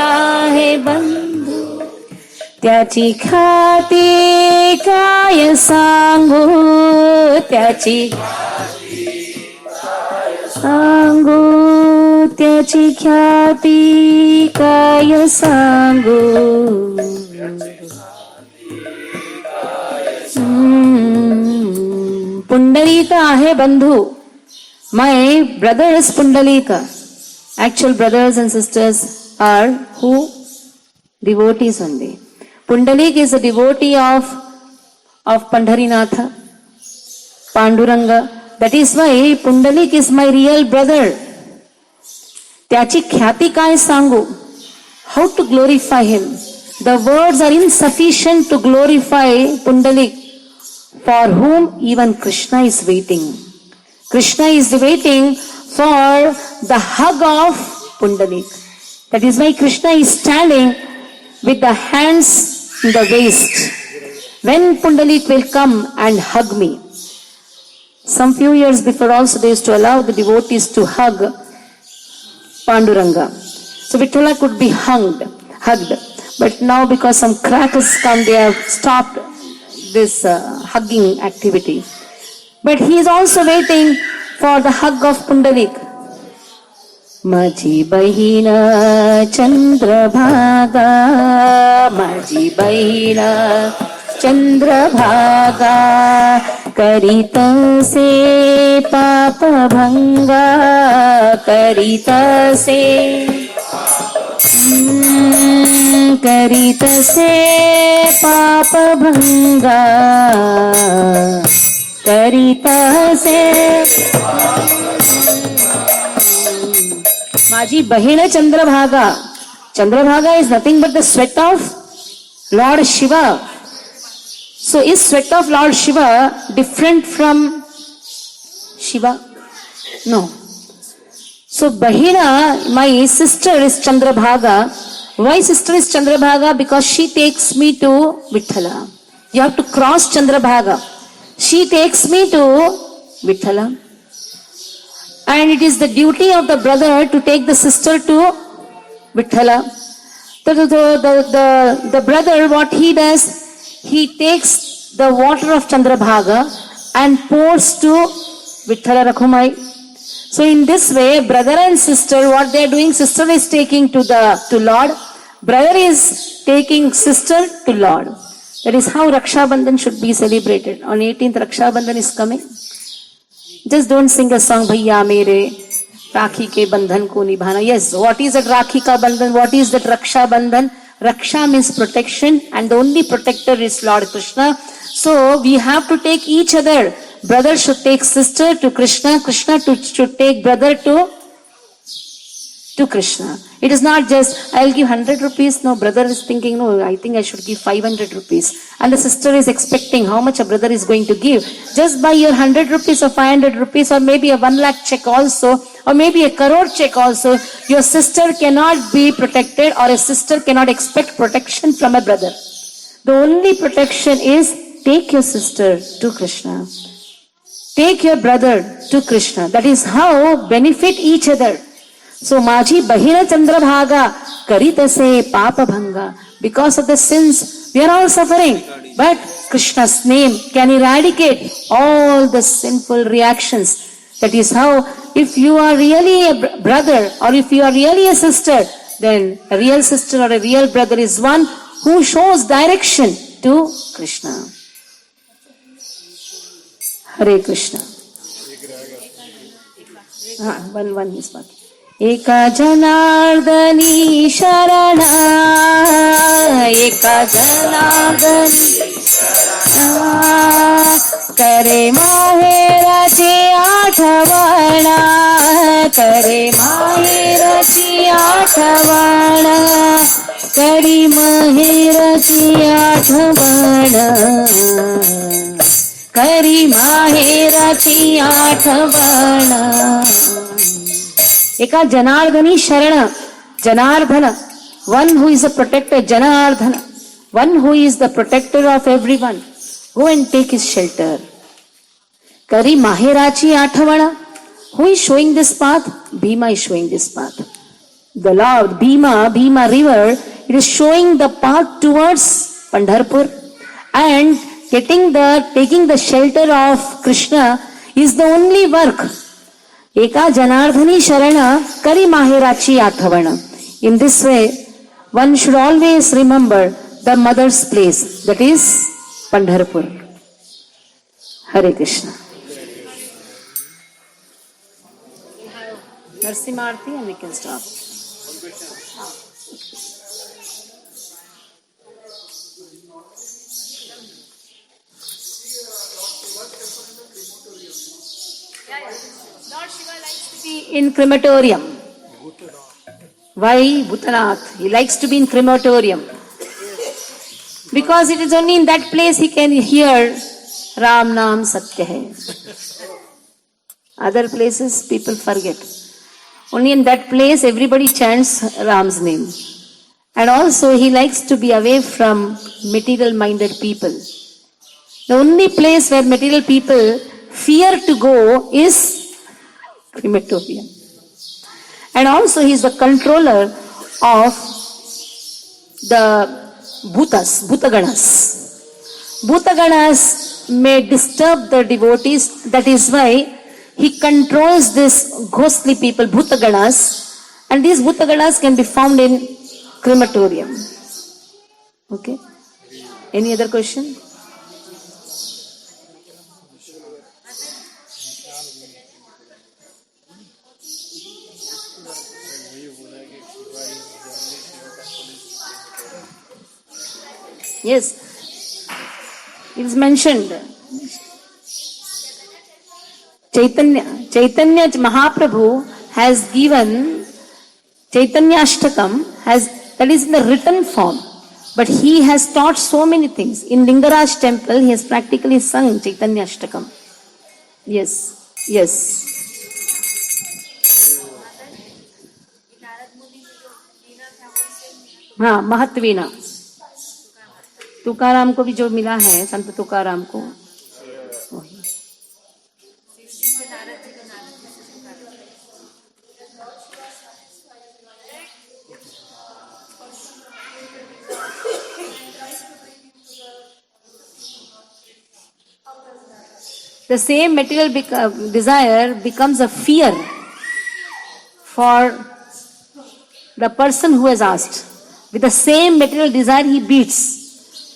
rahe bandhu, त्याची ख्याती काय सांगू, त्याची सांगू, त्याची ख्याती काय सांगू. पुंडलिक आहे बंधू. My brother is Pundalika. Actual brothers and sisters are who? Devotees only. Pundalik is a devotee of Pandharinatha, Panduranga. That is why Pundalik is my real brother. त्याची ख्याती काय सांगू? How to glorify him? The words are insufficient to glorify Pundalik, for whom even Krishna is waiting. Krishna is waiting for the hug of Pundalik. That is why Krishna is standing with the hands in the waist. When Pundalik will come and hug me. Some few years before also they used to allow the devotees to hug Panduranga. So Vithala could be hugged. But now because some crackers come, they have stopped this hugging activity. But he is also waiting for the hug of Pundalik. Maji bahina Chandrabhaga, Maji bahina Chandrabhaga, Karita se Papa Bhanga, Karita se Karita se Papa Bhanga, Karita se Maji Bahina Chandrabhaga. Chandrabhaga is nothing but the sweat of Lord Shiva. So is sweat of Lord Shiva different from Shiva? No. So Bahina, my sister is Chandrabhaga. Why sister is Chandrabhaga? Because she takes me to Vithala. You have to cross Chandrabhaga. She takes me to Vithala. And it is the duty of the brother to take the sister to Vithala. The brother, what he does, he takes the water of Chandrabhaga and pours to Vithala Rakhumai. So in this way, brother and sister, what they are doing, sister is taking to Lord, brother is taking sister to Lord. That is how Raksha Bandhan should be celebrated. On 18th, Raksha Bandhan is coming. Just don't sing a song, Bhaiya Mere, Rakhi ke Bandhan ko nibhana. Yes, what is that Rakhi ka Bandhan? What is that Raksha Bandhan? Raksha means protection, and the only protector is Lord Krishna. So we have to take each other. Brother should take sister to Krishna, Krishna should take brother to Krishna. It is not just, I'll give 100 rupees. No, brother is thinking, no, I think I should give 500 rupees. And the sister is expecting how much a brother is going to give. Just by your 100 rupees or 500 rupees or maybe a 1 lakh check also, or maybe a crore check also, your sister cannot be protected, or a sister cannot expect protection from a brother. The only protection is take your sister to Krishna. Take your brother to Krishna. That is how benefit each other. So Maji Bahina Chandrabhaga Karita se Papa Bhanga. Because of the sins, we are all suffering. But Krishna's name can eradicate all the sinful reactions. That is how, if you are really a brother or if you are really a sister, then a real sister or a real brother is one who shows direction to Krishna. Hare Krishna. One is back. Eka Janardani Sharana, Eka Janardani Sharana, Kare Maherachi Athavana, Kare Maherachi Athavana, Kare Maherachi Athavana, Kare Maherachi Athavana. Eka Janardani Sharana, Janardhana, one who is a protector, Janardhana, one who is the protector of everyone. Go and take his shelter. Kari Maherachi Athavana, who is showing this path? Bhima is showing this path. The Lord, Bhima river, it is showing the path towards Pandharpur, and taking the shelter of Krishna is the only work. Eka Janardhani Sharana Kari Maherachi Athavana. In this way, one should always remember the mother's place, that is Pandharpur. Hare Krishna. Narsimha Aarti and we can stop. Lord Shiva likes to be in crematorium. Why Bhutanath? He likes to be in crematorium. Because it is only in that place he can hear Ram Naam Satya Hai. Other places people forget. Only in that place everybody chants Ram's name. And also he likes to be away from material minded people. The only place where material people fear to go is crematorium. And also he is the controller of the Bhutas, Bhutaganas. Bhutaganas may disturb the devotees, that is why he controls these ghostly people, Bhutaganas, and these Bhutaganas can be found in crematorium. Okay? Any other question? Yes, it is mentioned. Chaitanya Mahaprabhu has given Chaitanya Ashtakam, that is in the written form, but he has taught so many things. In Lingaraj temple, he has practically sung Chaitanya Ashtakam. Yes, yes. हाँ, महत्वीना तुकाराम को भी जो मिला है, संत तुकाराम को वही। The same material desire becomes a fear for the person who has asked. With the same material desire, he beats.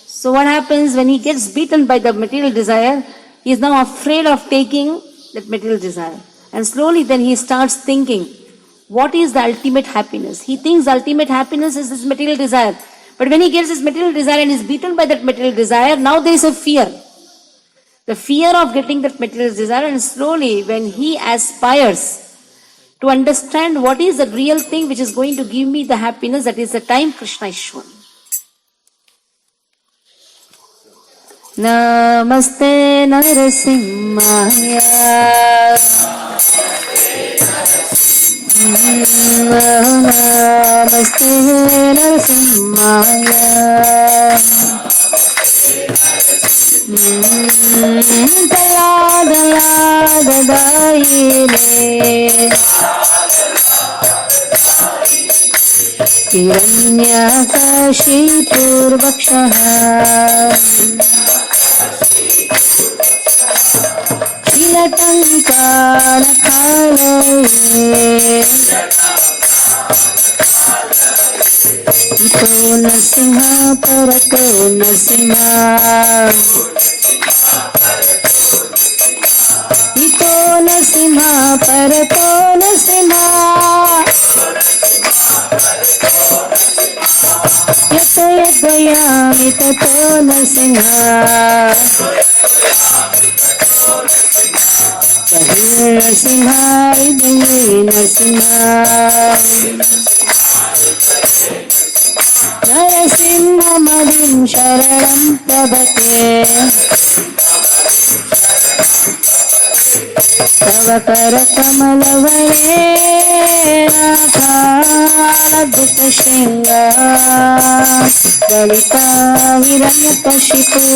So what happens when he gets beaten by the material desire? He is now afraid of taking that material desire. And slowly then he starts thinking, what is the ultimate happiness? He thinks the ultimate happiness is this material desire. But when he gets this material desire and is beaten by that material desire, now there is a fear. The fear of getting that material desire, and slowly when he aspires to understand what is the real thing which is going to give me the happiness, that is the time Krishna is shown. Namaste Narasimhaya. Namaste Narasimhaya. Dala dala dadai ne Hiranyakashipurvakshaha Shilatankarakhalaye Ito Narsimha Parato Narsimha Ito Narsimha Parato Narsimha Yato Yadvayami Tato Narsimha Kahir Narsimha Idhi Narsimha Narasimha Madim Sharanam Prabhate Tava Karakamalavaye Nakhaladhita Shringa Dalita Viranyakashipu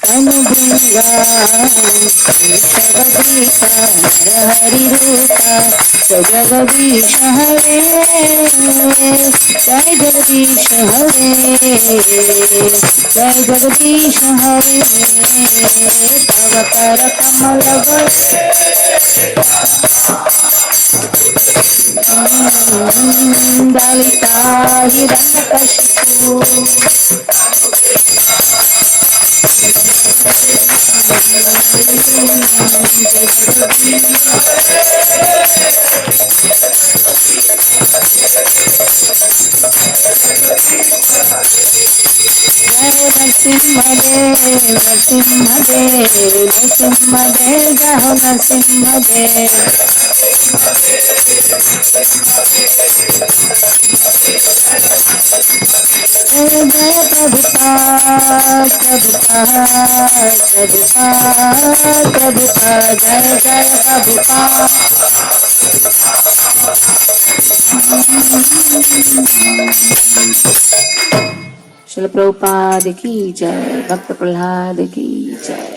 Tanubringa Shavadrika Narahari Rupa Jagadisha Hare Jai Jagadisha Hare Jai Jagadisha Hare Tava Karakamalavaye Dalita Hiranyakashipu जय नरसिंहदेव नरसिंहदेव नरसिंहदेव जय हो नरसिंहदेव। जय जय प्रभुपाद प्रभुपाद प्रभुपाद प्रभुपाद जय जय प्रभुपाद। श्रील प्रभुपाद की जय, भक्त प्रहलाद की जय।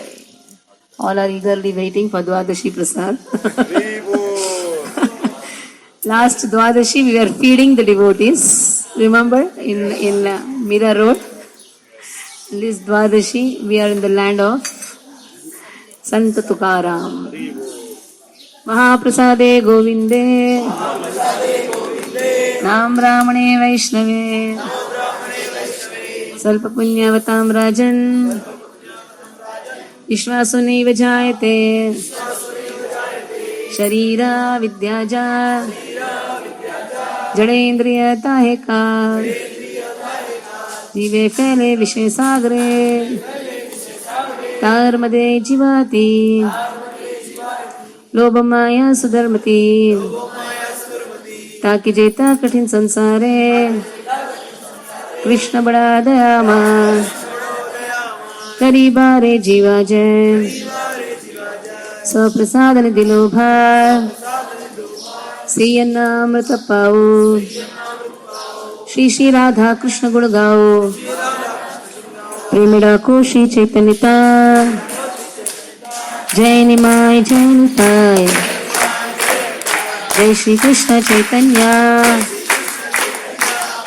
All are eagerly waiting for Dwadashi Prasad. Last Dwadashi we were feeding the devotees. Remember in Mira Road. This Dwadashi we are in the land of Sant Tukaram. Mahaprasade Govinde Nam Brahmane Vaishnave Salpa Punyavatam Rajan Vishwaso Naiva Jayate Sharira Vidyaja Jadendriya Taheka Jive Fele Vishwe Sagre Tarmade Jivati Lobhamaya Sudharmati ताकि जेता कठिन संसारे कृष्ण बड़ा दयावान करी बारे जीवा जय स्वप्रसादन दिलो भार श्री अन्नामृत पाओ श्री श्री राधा कृष्ण गुण गाओ प्रेमिड़ा को श्री चैतन्यता जय निमाय जय निताय जय श्री कृष्ण चैतन्य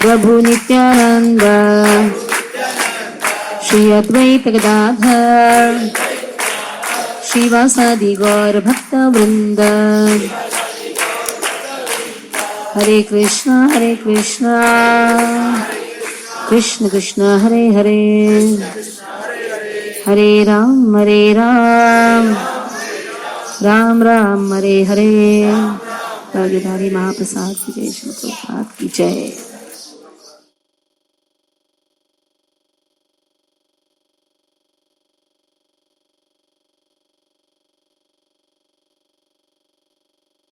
प्रभु नित्यानंद श्री अद्वैत गदाधर श्रीवासादि गौर भक्त वृंद। हरे कृष्ण कृष्ण कृष्ण हरे हरे हरे राम राम राम हरे हरे। भाग्यधारी महाप्रसाद की जय, श्री प्रभुपाद की जय।